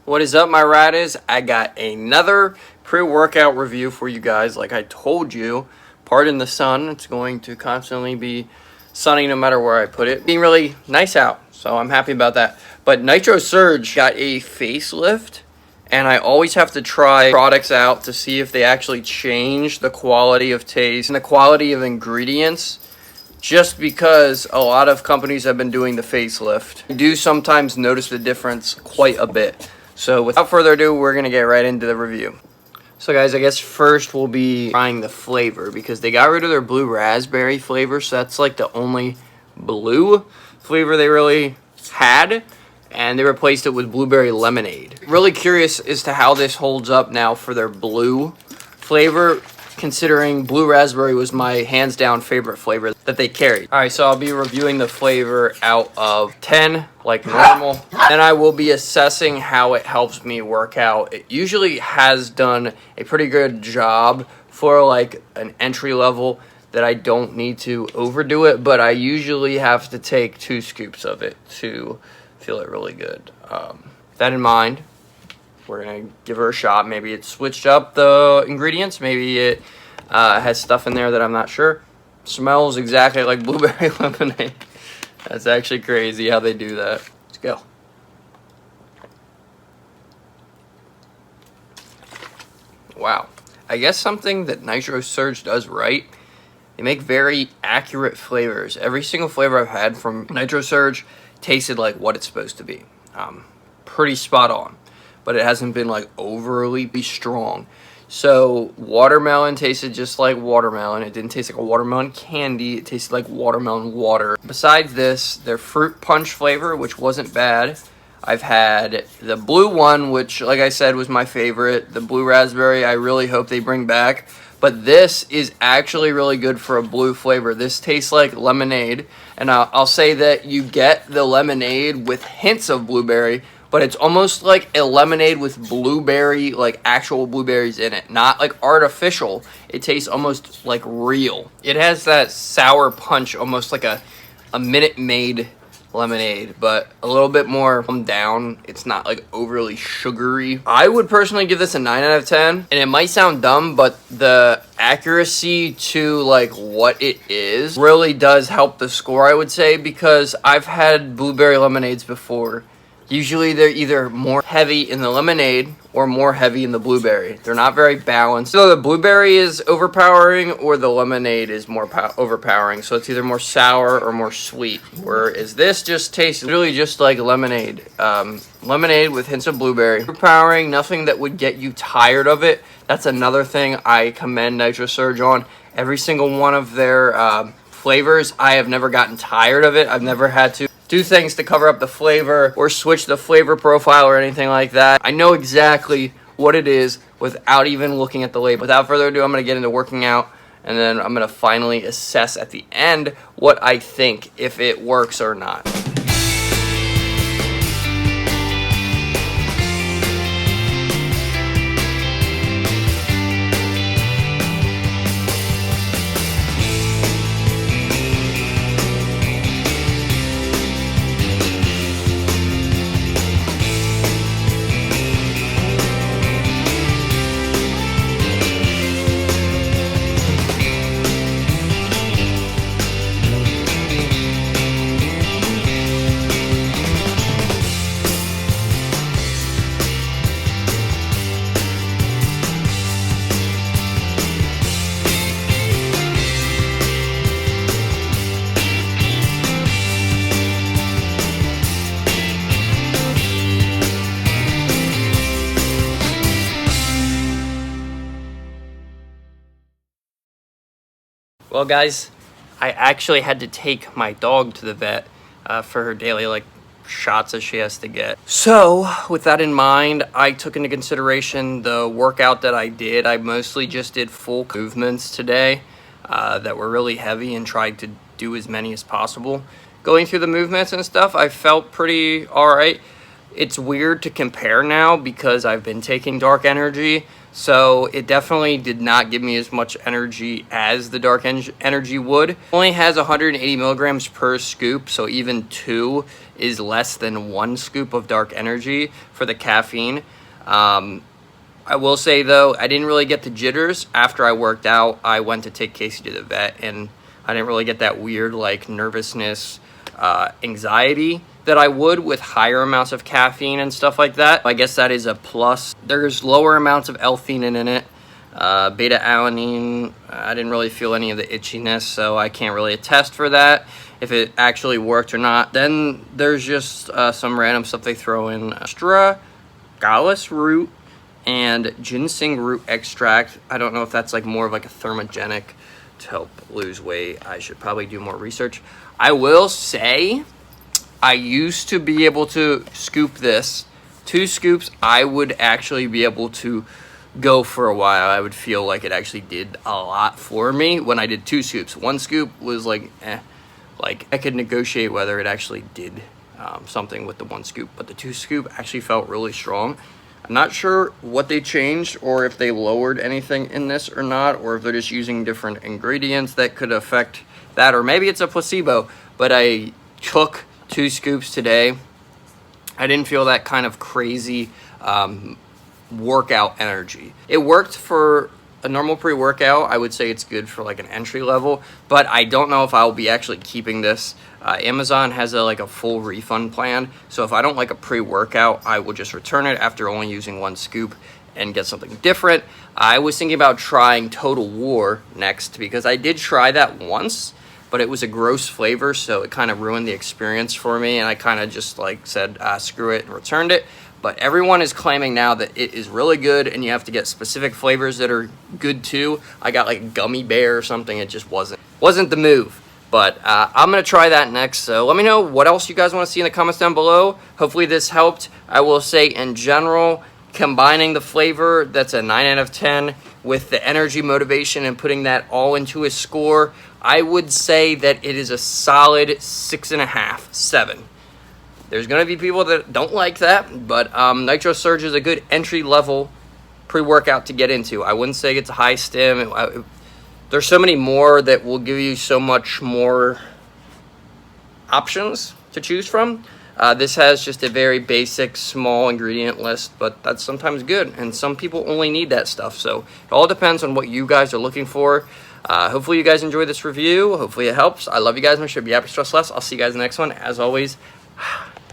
What is up, my riders? I got another pre-workout review for you guys. Like I told you, pardon the sun. It's going to constantly be sunny no matter where I put it. Being really nice out, so I'm happy about that. But Nitrosurge got a facelift, and I always have to try products out to see if they actually change the quality of taste and the quality of ingredients. Just because a lot of companies have been doing the facelift, I do sometimes notice the difference quite a bit. So without further ado, we're going to get right into the review. So guys, I guess first we'll be trying the flavor because they got rid of their blue raspberry flavor. So that's like the only blue flavor they really had. And they replaced it with blueberry lemonade. Really curious as to how this holds up now for their blue flavor, considering blue raspberry was my hands down favorite flavor that they carried. Alright, so I'll be reviewing the flavor out of 10 like normal. Then I will be assessing how it helps me work out. It usually has done a pretty good job for like an entry level that I don't need to overdo it, but I usually have to take 2 scoops of it to feel it really good. That in mind, we're going to give her a shot. Maybe it switched up the ingredients. Maybe it has stuff in there that I'm not sure. Smells exactly like blueberry lemonade. That's actually crazy how they do that. Let's go. Wow. I guess something that Nitrosurge does right, they make very accurate flavors. Every single flavor I've had from Nitrosurge tasted like what it's supposed to be. Pretty spot on. But it hasn't been like overly strong. So watermelon tasted just like watermelon. It didn't taste like a watermelon candy. It tasted like watermelon water. Besides this, their fruit punch flavor, which wasn't bad. I've had the blue one, which like I said was my favorite. The blue raspberry, I really hope they bring back. But this is actually really good for a blue flavor. This tastes like lemonade. And I'll say that you get the lemonade with hints of blueberry, but it's almost like a lemonade with blueberry, like actual blueberries in it. Not like artificial. It tastes almost like real. It has that sour punch, almost like a Minute Maid lemonade, but a little bit more calmed down. It's not like overly sugary. I would personally give this a 9 out of 10. And it might sound dumb, but the accuracy to like what it is really does help the score, I would say, because I've had blueberry lemonades before. Usually they're either more heavy in the lemonade or more heavy in the blueberry. They're not very balanced. So the blueberry is overpowering or the lemonade is more overpowering. So it's either more sour or more sweet. Whereas this just tastes really just like lemonade. Lemonade with hints of blueberry. Overpowering, nothing that would get you tired of it. That's another thing I commend Nitrosurge on. Every single one of their flavors, I have never gotten tired of it. I've never had to do things to cover up the flavor or switch the flavor profile or anything like that. I know exactly what it is without even looking at the label. Without further ado, I'm going to get into working out, and then I'm going to finally assess at the end what I think, if it works or not. Well, guys, I actually had to take my dog to the vet for her daily shots that she has to get. So with that in mind, I took into consideration the workout that I did. I mostly just did full movements today that were really heavy and tried to do as many as possible. Going through the movements and stuff, I felt pretty all right. It's weird to compare now because I've been taking dark energy, so it definitely did not give me as much energy as the dark energy would. It only has 180 milligrams per scoop, so even 2 is less than 1 scoop of dark energy for the caffeine. I will say though, I didn't really get the jitters after I worked out. I went to take Casey to the vet, and I didn't really get that weird like nervousness, anxiety that I would with higher amounts of caffeine and stuff like that. I guess that is a plus. There's lower amounts of L-theanine in it. Beta-alanine, I didn't really feel any of the itchiness, so I can't really attest for that, if it actually worked or not. Then there's just some random stuff they throw in. Astragalus root and ginseng root extract. I don't know if that's like more of like a thermogenic to help lose weight. I should probably do more research. I will say, I used to be able to scoop this. 2 scoops, I would actually be able to go for a while. I would feel like it actually did a lot for me when I did 2 scoops. 1 scoop was like, like I could negotiate whether it actually did something with the 1 scoop, but the 2 scoop actually felt really strong. I'm not sure what they changed, or if they lowered anything in this or not, or if they're just using different ingredients that could affect that, or maybe it's a placebo. But I took 2 scoops today. I didn't feel that kind of crazy workout energy. It worked for a normal pre-workout. I would say it's good for like an entry level, but I don't know if I'll be actually keeping this. Amazon has like a full refund plan, so if I don't like a pre-workout, I will just return it after only using 1 scoop and get something different. I was thinking about trying Total War next, because I did try that once, but it was a gross flavor, so it kind of ruined the experience for me, and I kind of just like said screw it and returned it. But everyone is claiming now that it is really good, and you have to get specific flavors that are good too. I got like gummy bear or something. It just wasn't the move. But I'm going to try that next. So let me know what else you guys want to see in the comments down below. Hopefully this helped. I will say in general, combining the flavor, that's a 9 out of 10, with the energy, motivation, and putting that all into a score, I would say that it is a solid 6.5, 7. There's going to be people that don't like that, but Nitrosurge is a good entry-level pre-workout to get into. I wouldn't say it's a high stim. There's so many more that will give you so much more options to choose from. This has just a very basic, small ingredient list, but that's sometimes good, and some people only need that stuff. So it all depends on what you guys are looking for. Hopefully you guys enjoyed this review. Hopefully it helps. I love you guys. Make sure to be happy, stress less. I'll see you guys in the next one. As always,